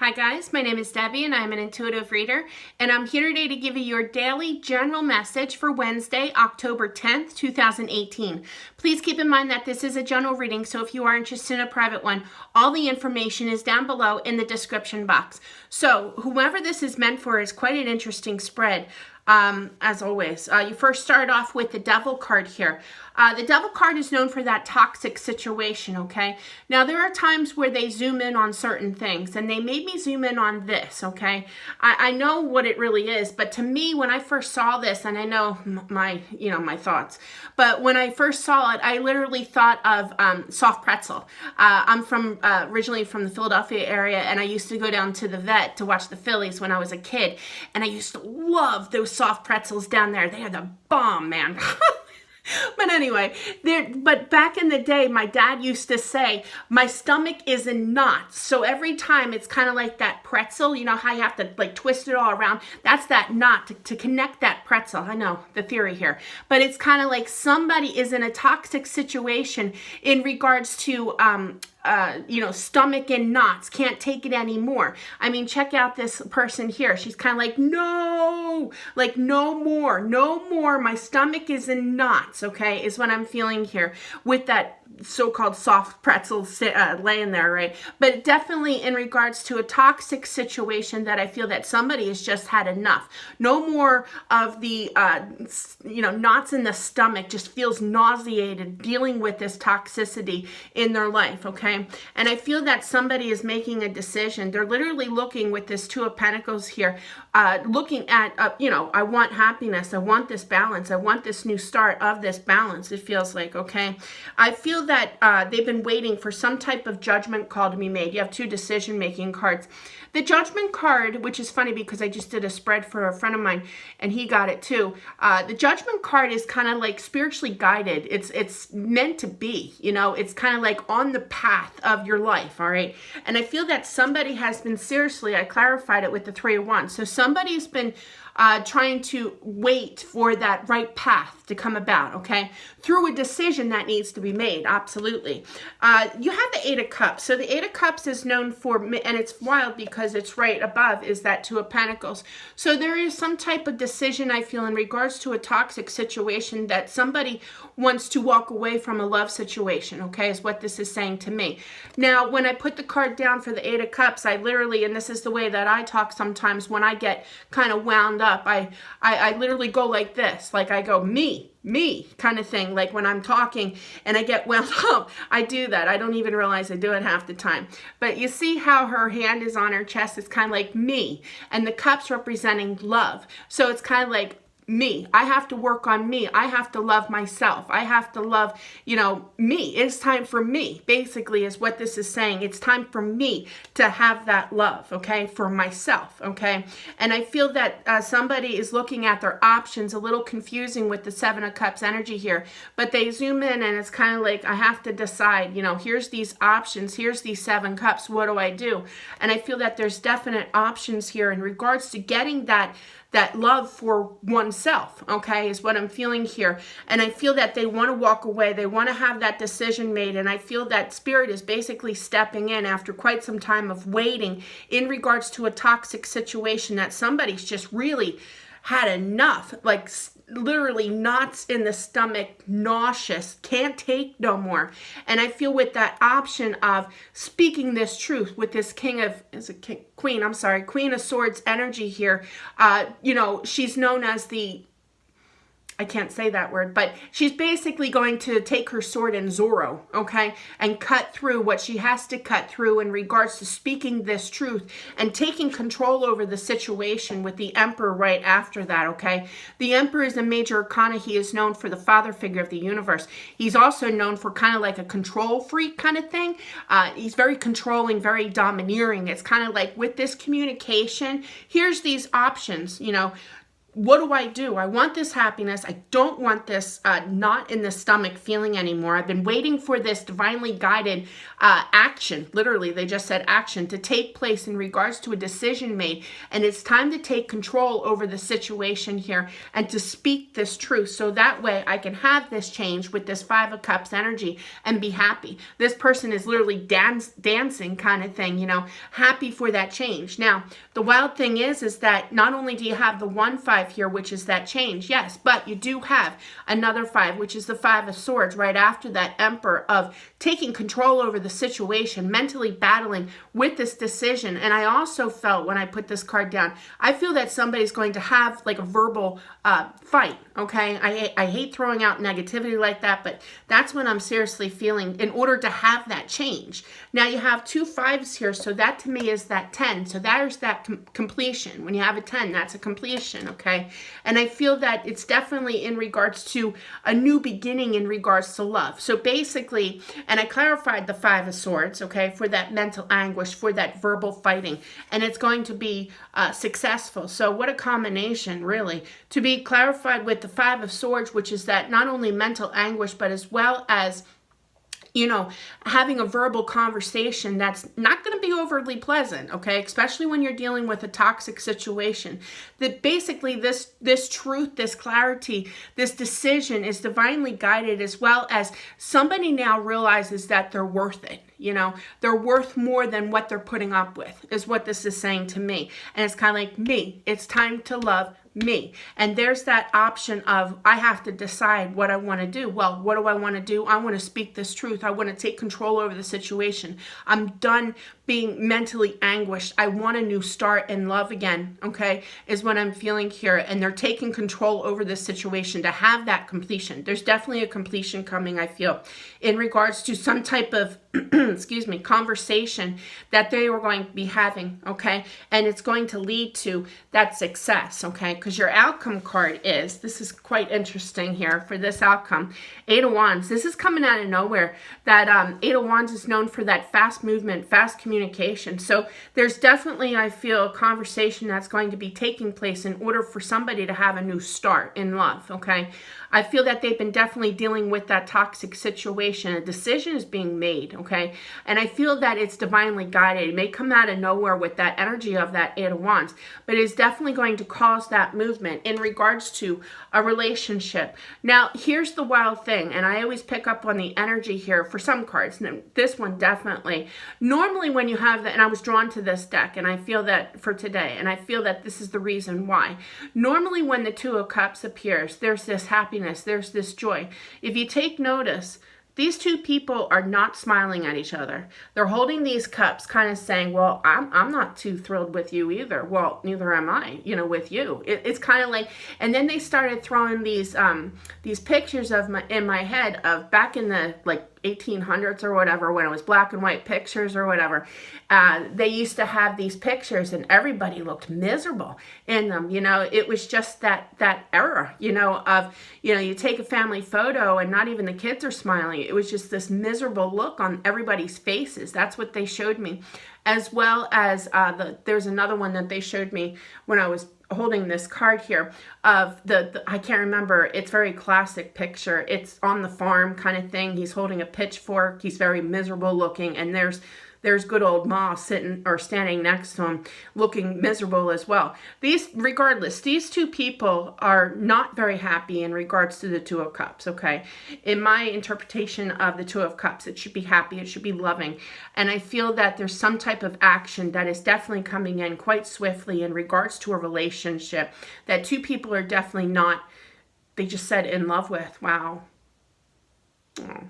Hi guys, my name is Debbie and I'm an intuitive reader, and I'm here today to give you your daily general message for Wednesday, October 10th, 2018. Please keep in mind that this is a general reading, so if you are interested in a private one, all the information is down below in the description box. So whoever this is meant for is quite an interesting spread. As always, you first start off with the Devil card here. The Devil card is known for that toxic situation, okay? Now, there are times where they zoom in on certain things, and they made me zoom in on this, okay? I know what it really is, but to me, when I first saw this, and I know my thoughts, but when I first saw it, I literally thought of soft pretzel. I'm originally from the Philadelphia area, and I used to go down to the vet to watch the Phillies when I was a kid, and I used to love those soft pretzels down there. They are the bomb, man. But anyway, but back in the day, my dad used to say, my stomach is in knots. So every time it's kind of like that pretzel, you know how you have to like twist it all around? That's that knot to connect that pretzel. I know the theory here. But it's kind of like somebody is in a toxic situation in regards to stomach in knots, can't take it anymore. I mean, check out this person here. She's kind of like, no, like no more. My stomach is in knots, okay, is what I'm feeling here with that so-called soft pretzel laying there, right? But definitely in regards to a toxic situation that I feel that somebody has just had enough. No more of the, knots in the stomach, just feels nauseated dealing with this toxicity in their life, okay? And I feel that somebody is making a decision. They're literally looking with this Two of Pentacles here, looking at, I want happiness. I want this balance. I want this new start of this balance, it feels like, okay? I feel that they've been waiting for some type of judgment call to be made. You have two decision-making cards. The Judgment card, which is funny because I just did a spread for a friend of mine and he got it too. The Judgment card is kind of like spiritually guided. It's meant to be, it's kind of like on the path of your life, all right? And I feel that somebody has been seriously, I clarified it with the Three of Wands. So somebody's been trying to wait for that right path to come about, okay? Through a decision that needs to be made, absolutely. You have the Eight of Cups. So the Eight of Cups is known for, and it's wild because it's right above, is that Two of Pentacles. So there is some type of decision, I feel, in regards to a toxic situation that somebody wants to walk away from a love situation, okay, is what this is saying to me. Now, when I put the card down for the Eight of Cups, I literally, and this is the way that I talk sometimes when I get kind of wound up, I literally go like this, like I go, me kind of thing, like when I'm talking and I get wound up, I do that. I don't even realize I do it half the time. But you see how her hand is on her chest? It's kind of like me, and the cups representing love. So it's kind of like me. I have to work on me. I have to love myself. I have to love, me. It's time for me, basically, is what this is saying. It's time for me to have that love, okay, for myself, okay? And I feel that somebody is looking at their options, a little confusing with the Seven of Cups energy here, but they zoom in and it's kind of like, I have to decide, here's these options, here's these Seven Cups, what do I do? And I feel that there's definite options here in regards to getting that love for oneself, okay, is what I'm feeling here. And I feel that they want to walk away. They want to have that decision made. And I feel that Spirit is basically stepping in after quite some time of waiting in regards to a toxic situation that somebody's just really had enough, like literally knots in the stomach, nauseous, can't take no more. And I feel with that option of speaking this truth with this Queen of Swords energy here, she's known as the, I can't say that word, but she's basically going to take her sword in Zorro, okay, and cut through what she has to cut through in regards to speaking this truth and taking control over the situation with the Emperor right after that, okay? The Emperor is a major arcana. He is known for the father figure of the universe. He's also known for kind of like a control freak kind of thing. He's very controlling, very domineering. It's kind of like with this communication, here's these options, what do? I want this happiness. I don't want this knot in the stomach feeling anymore. I've been waiting for this divinely guided action. Literally, they just said action to take place in regards to a decision made. And it's time to take control over the situation here and to speak this truth. So that way I can have this change with this Five of Cups energy and be happy. This person is literally dancing kind of thing, you know, happy for that change. Now, the wild thing is that not only do you have the 1-5 here, which is that change, yes, but you do have another 5, which is the 5 of Swords right after that, Emperor, of taking control over the situation, mentally battling with this decision. And I also felt when I put this card down, I feel that somebody's going to have like a verbal fight, okay? I hate throwing out negativity like that, but that's what I'm seriously feeling in order to have that change. Now you have 2 5s here, so that to me is that 10. So there's that completion. When you have a 10, that's a completion, okay? And I feel that it's definitely in regards to a new beginning in regards to love. So basically, and I clarified the 5 of Swords, okay, for that mental anguish, for that verbal fighting, and it's going to be successful. So what a combination, really, to be clarified with the 5 of Swords, which is that not only mental anguish, but as well as, you know, having a verbal conversation that's not going to be overly pleasant, okay? Especially when you're dealing with a toxic situation. That basically this truth, this clarity, this decision is divinely guided, as well as somebody now realizes that they're worth it. You know, they're worth more than what they're putting up with, is what this is saying to me. And it's kind of like me. It's time to love me. And there's that option of, I have to decide what I want to do. Well, what do I want to do? I want to speak this truth. I want to take control over the situation. I'm done being mentally anguished. I want a new start in love again, okay, is what I'm feeling here. And they're taking control over this situation to have that completion. There's definitely a completion coming, I feel, in regards to some type of excuse me, conversation that they were going to be having, okay? And it's going to lead to that success, okay? Because your outcome card is, this is quite interesting here for this outcome, 8 of Wands. This is coming out of nowhere. That 8 of Wands is known for that fast movement, fast communication. So there's definitely, I feel, a conversation that's going to be taking place in order for somebody to have a new start in love, okay? I feel that they've been definitely dealing with that toxic situation. A decision is being made, okay? And I feel that it's divinely guided. It may come out of nowhere with that energy of that 8 of Wands, but it's definitely going to cause that movement in regards to a relationship. Now, here's the wild thing, and I always pick up on the energy here for some cards. And this one definitely. Normally when you have that, and I was drawn to this deck, and I feel that for today, and I feel that this is the reason why. Normally when the 2 of Cups appears, there's this happiness, there's this joy. If you take notice, these two people are not smiling at each other. They're holding these cups, kind of saying, well, I'm not too thrilled with you either. Well, neither am I, you know, with you. It's kind of like, and then they started throwing these pictures of in my head of back in the, like, 1800s or whatever, when it was black and white pictures or whatever. They used to have these pictures and everybody looked miserable in them. You know, it was just that era, you know, of, you know, you take a family photo and not even the kids are smiling. It was just this miserable look on everybody's faces. That's what they showed me. As well as there's another one that they showed me when I was holding this card here of the I can't remember, it's very classic picture. It's on the farm kind of thing. He's holding a pitchfork. He's very miserable looking, and there's good old Ma sitting or standing next to him looking miserable as well. Regardless, these two people are not very happy in regards to the 2 of Cups, okay? In my interpretation of the 2 of Cups, it should be happy, it should be loving. And I feel that there's some type of action that is definitely coming in quite swiftly in regards to a relationship that two people are definitely not, they just said in love with. Wow. Oh.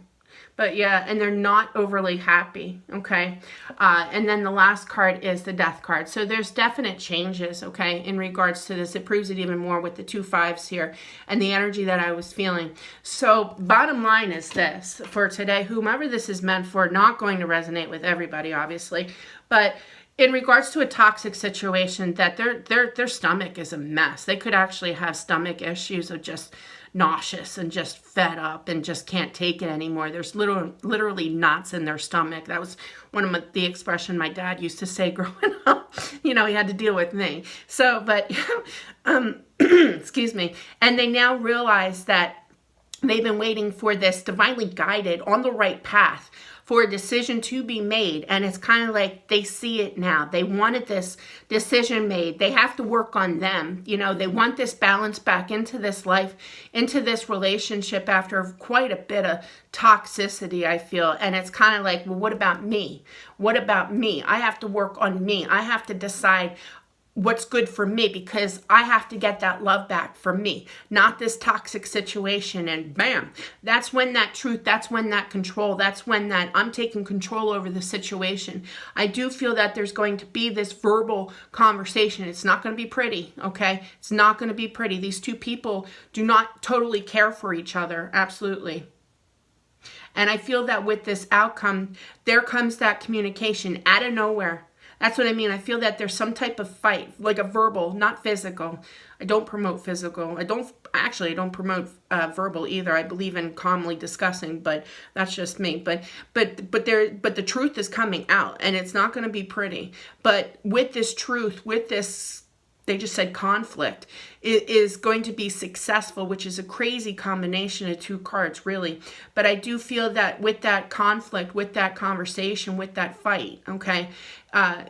But yeah, and they're not overly happy, okay? And then the last card is the Death card. So there's definite changes, okay, in regards to this. It proves it even more with the 2 5s here and the energy that I was feeling. So bottom line is this for today, whomever this is meant for, not going to resonate with everybody, obviously, but in regards to a toxic situation, that their stomach is a mess. They could actually have stomach issues of just nauseous and just fed up and just can't take it anymore. There's literally knots in their stomach. That was one of the expression my dad used to say growing up. You know, he had to deal with me. So, but excuse me, and they now realize that they've been waiting for this divinely guided on the right path for a decision to be made. And it's kind of like they see it now. They wanted this decision made. They have to work on them. You know, they want this balance back into this life, into this relationship after quite a bit of toxicity, I feel. And it's kind of like, well, what about me? What about me? I have to work on me. I have to decide what's good for me, because I have to get that love back for me, not this toxic situation. And bam, that's when that truth, that's when that control, that's when that I'm taking control over the situation. I do feel that there's going to be this verbal conversation. It's not going to be pretty, okay? It's not going to be pretty. These two people do not totally care for each other, absolutely. And I feel that with this outcome, there comes that communication out of nowhere. That's what I mean. I feel that there's some type of fight, like a verbal, not physical. I don't promote physical. I don't promote verbal either. I believe in calmly discussing, but that's just me. But the truth is coming out, and it's not going to be pretty. But with this truth, with this, they just said conflict, it is going to be successful, which is a crazy combination of two cards, really. But I do feel that with that conflict, with that conversation, with that fight, okay,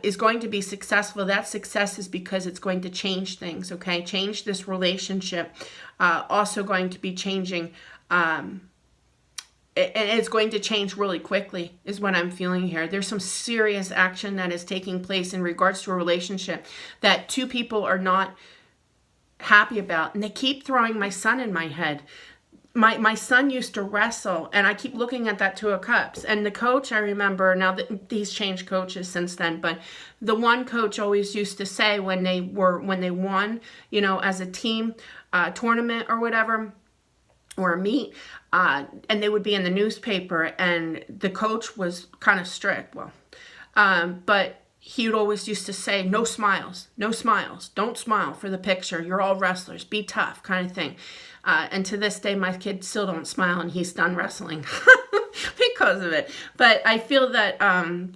is going to be successful. That success is because it's going to change things, okay? Change this relationship. Also going to be changing, and it's going to change really quickly is what I'm feeling here. There's some serious action that is taking place in regards to a relationship that two people are not happy about. And they keep throwing my son in my head. My son used to wrestle, and I keep looking at that Two of Cups. And the coach, I remember, now that he's changed coaches since then, but the one coach always used to say when they won, you know, as a team tournament or whatever, or a meet, and they would be in the newspaper, and the coach was kind of strict, but he would always used to say, no smiles, don't smile for the picture, you're all wrestlers, be tough, kind of thing. And to this day, my kid still don't smile, and he's done wrestling because of it. But I feel that,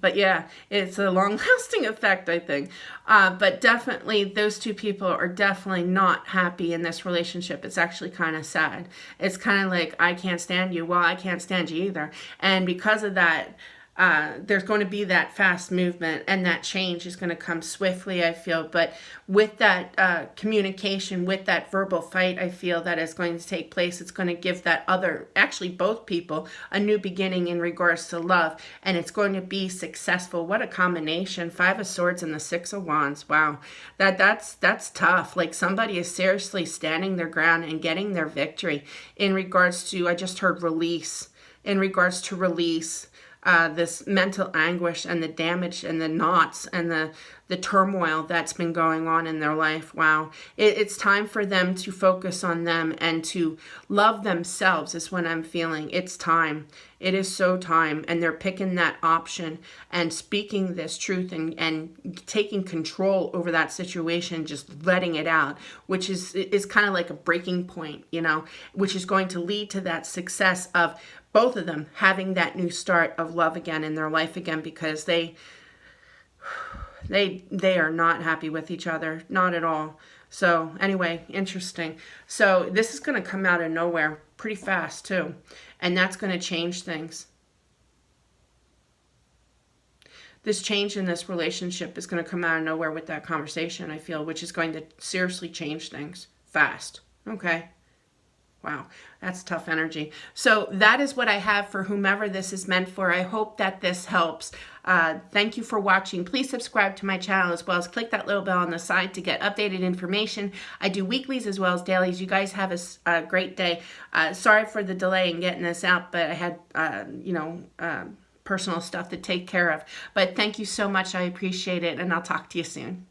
but yeah, it's a long-lasting effect, I think. But definitely, those two people are definitely not happy in this relationship. It's actually kind of sad. It's kind of like, I can't stand you. Well, I can't stand you either. And because of that, there's going to be that fast movement, and that change is going to come swiftly, I feel. But with that communication, with that verbal fight, I feel that is going to take place. It's going to give that other, actually both people, a new beginning in regards to love, and it's going to be successful. What a combination. 5 of Swords and the 6 of Wands. Wow. That's tough. Like, somebody is seriously standing their ground and getting their victory in regards to, I just heard release, in regards to release. This mental anguish and the damage and the knots and the turmoil that's been going on in their life. Wow. It's time for them to focus on them and to love themselves is what I'm feeling. It's time. It is so time. And they're picking that option and speaking this truth and taking control over that situation, just letting it out, which is kind of like a breaking point, you know, which is going to lead to that success of both of them having that new start of love again in their life again, because they are not happy with each other, not at all. So anyway, interesting. So this is going to come out of nowhere pretty fast too, and that's going to change things. This change in this relationship is going to come out of nowhere with that conversation, I feel, which is going to seriously change things fast. Okay. Wow, that's tough energy. So that is what I have for whomever this is meant for. I hope that this helps. Thank you for watching. Please subscribe to my channel, as well as click that little bell on the side to get updated information. I do weeklies as well as dailies. You guys have a great day. Sorry for the delay in getting this out, but I had, personal stuff to take care of. But thank you so much. I appreciate it, and I'll talk to you soon.